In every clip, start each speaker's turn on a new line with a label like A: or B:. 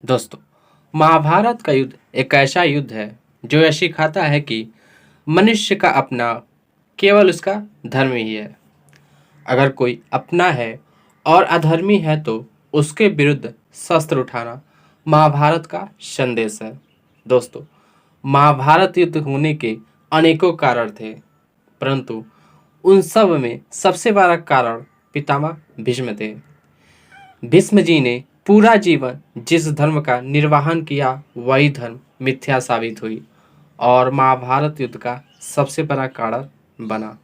A: दोस्तों, महाभारत का युद्ध एक ऐसा युद्ध है जो यह सिखाता है कि मनुष्य का अपना केवल उसका धर्म ही है। अगर कोई अपना है और अधर्मी है तो उसके विरुद्ध शस्त्र उठाना महाभारत का संदेश है। दोस्तों, महाभारत युद्ध होने के अनेकों कारण थे, परंतु उन सब में सबसे बड़ा कारण पितामह भीष्म थे। भीष्म जी ने पूरा जीवन जिस धर्म का निर्वहन किया वही धर्म मिथ्या साबित हुई और महाभारत युद्ध का सबसे बड़ा कारण बना।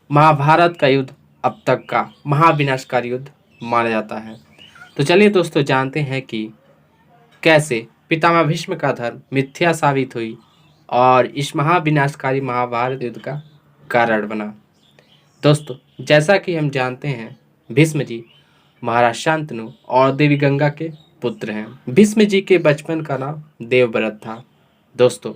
A: महाभारत का युद्ध अब तक का महाविनाशकारी युद्ध माना जाता है। तो चलिए दोस्तों, जानते हैं कि कैसे पितामह भीष्म का धर्म मिथ्या साबित हुई और इस महाविनाशकारी महाभारत युद्ध का कारण बना। दोस्तों, जैसा कि हम जानते हैं, भीष्म जी महाराज शांतनु और देवी गंगा के पुत्र हैं। भीष्म जी के बचपन का नाम देवव्रत था। दोस्तों,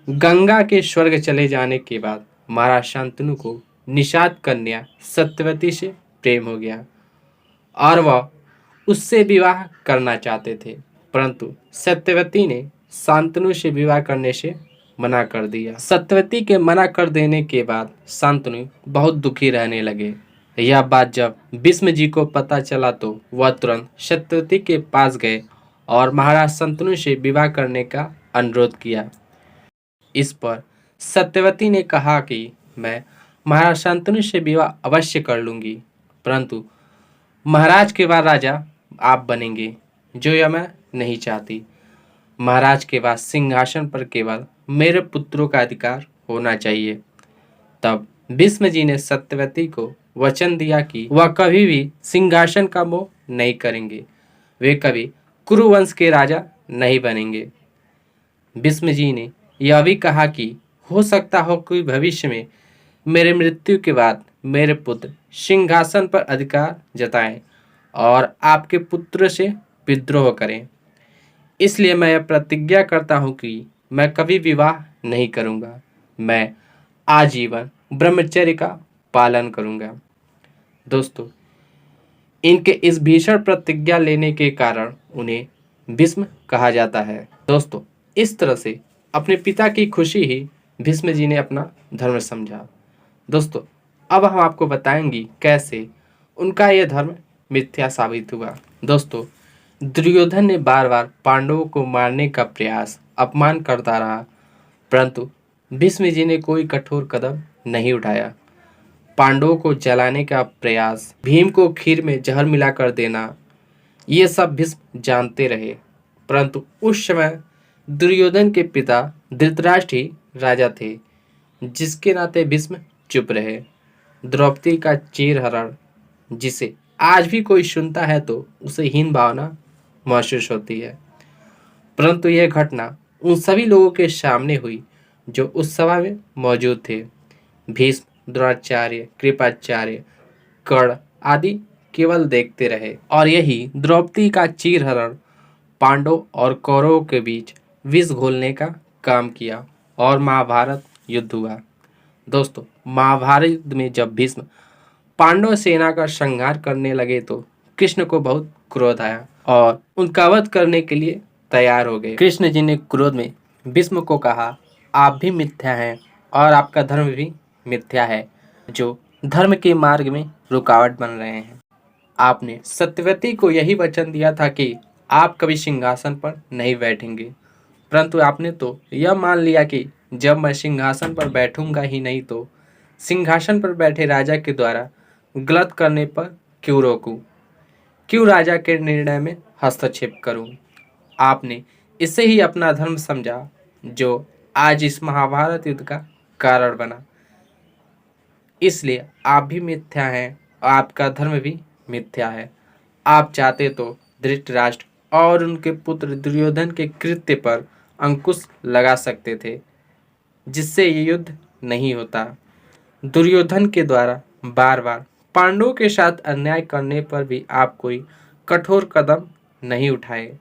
A: गंगा के स्वर्ग चले जाने के बाद महाराज शांतनु को निषाद कन्या सत्यवती से प्रेम हो गया और वह उससे विवाह करना चाहते थे, परंतु सत्यवती ने शांतनु से विवाह करने से मना कर दिया। सत्यवती के मना कर देने के बाद शांतनु बहुत दुखी रहने लगे। यह बात जब भीष्म जी को पता चला तो वह तुरंत सत्यवती के पास गए और महाराज शांतनु से विवाह करने का अनुरोध किया। इस पर सत्यवती ने कहा कि मैं महाराज शांतनु से विवाह अवश्य कर लूंगी, परंतु महाराज के बाद राजा आप बनेंगे, जो यह मैं नहीं चाहती। महाराज के बाद सिंहासन पर केवल मेरे पुत्रों का अधिकार होना चाहिए। तब भीष्म जी ने सत्यवती को वचन दिया कि वह कभी भी सिंहासन का मोह नहीं करेंगे, वे कभी कुरुवंश के राजा नहीं बनेंगे। भीष्म जी ने यह भी कहा कि हो सकता हो कि भविष्य में मेरे मृत्यु के बाद मेरे पुत्र सिंहासन पर अधिकार जताएं और आपके पुत्र से विद्रोह करें। इसलिए मैं यह प्रतिज्ञा करता हूं कि मैं कभी विवाह नहीं करूंगा। मैं आजीवन ब्रह्मचर्य का पालन करूंगा। दोस्तों, इनके इस भीषण प्रतिज्ञा लेने के कारण उन्हें भीष्म कहा जाता है। दोस्तों, इस तरह से अपने पिता की खुशी ही भीष्म जी ने अपना धर्म समझा। दोस्तों, अब हम आपको बताएंगे कैसे उनका यह धर्म मिथ्या साबित हुआ। दोस्तों, दुर्योधन ने बार बार पांडवों को मारने का प्रयास अपमान करता रहा, परंतु भीष्म जी ने कोई कठोर कदम नहीं उठाया। पांडवों को जलाने का प्रयास, भीम को खीर में जहर मिलाकर देना, ये सब भीष्म जानते रहे, परंतु उस समय दुर्योधन के पिता धृतराष्ट्र ही राजा थे, जिसके नाते भीष्म चुप रहे। द्रौपदी का चीरहरण, जिसे आज भी कोई सुनता है तो उसे हीन भावना महसूस होती है, परंतु यह घटना उन सभी लोगों के सामने हुई जो उस सभा में मौजूद थे। भीष्म, द्रोणाचार्य, कृपाचार्य, कर्ण आदि केवल देखते रहे और यही द्रौपदी का चीरहरण पांडव और कौरवों के बीच विष घोलने का काम किया और महाभारत युद्ध हुआ। दोस्तों, महाभारत युद्ध में जब भीष्म पांडव सेना का संहार करने लगे तो कृष्ण को बहुत क्रोध आया और उनका वध करने के लिए तैयार हो गए। कृष्ण जी ने क्रोध में भीष्म को कहा, आप भी मिथ्या हैं और आपका धर्म भी मिथ्या है, जो धर्म के मार्ग में रुकावट बन रहे हैं। आपने सत्यवती को यही वचन दिया था कि आप कभी सिंहासन पर नहीं बैठेंगे, परंतु आपने तो यह मान लिया कि जब मैं सिंहासन पर बैठूंगा ही नहीं तो सिंहासन पर बैठे राजा के द्वारा गलत करने पर क्यों रोकूं, क्यों राजा के निर्णय में हस्तक्षेप करूं। आपने इसे ही अपना धर्म समझा, जो आज इस महाभारत युद्ध का कारण बना। इसलिए आप भी मिथ्या हैं और आपका धर्म भी मिथ्या है। आप चाहते तो धृतराष्ट्र और उनके पुत्र दुर्योधन के कृत्य पर अंकुश लगा सकते थे, जिससे ये युद्ध नहीं होता। दुर्योधन के द्वारा बार बार पांडवों के साथ अन्याय करने पर भी आप कोई कठोर कदम नहीं उठाए।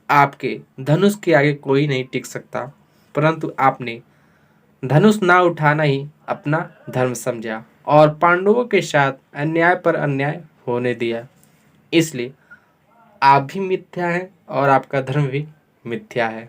A: आपके धनुष के आगे कोई नहीं टिक सकता, परंतु आपने धनुष ना उठाना ही अपना धर्म समझा और पांडवों के साथ अन्याय पर अन्याय होने दिया। इसलिए आप भी मिथ्या हैं और आपका धर्म भी मिथ्या है।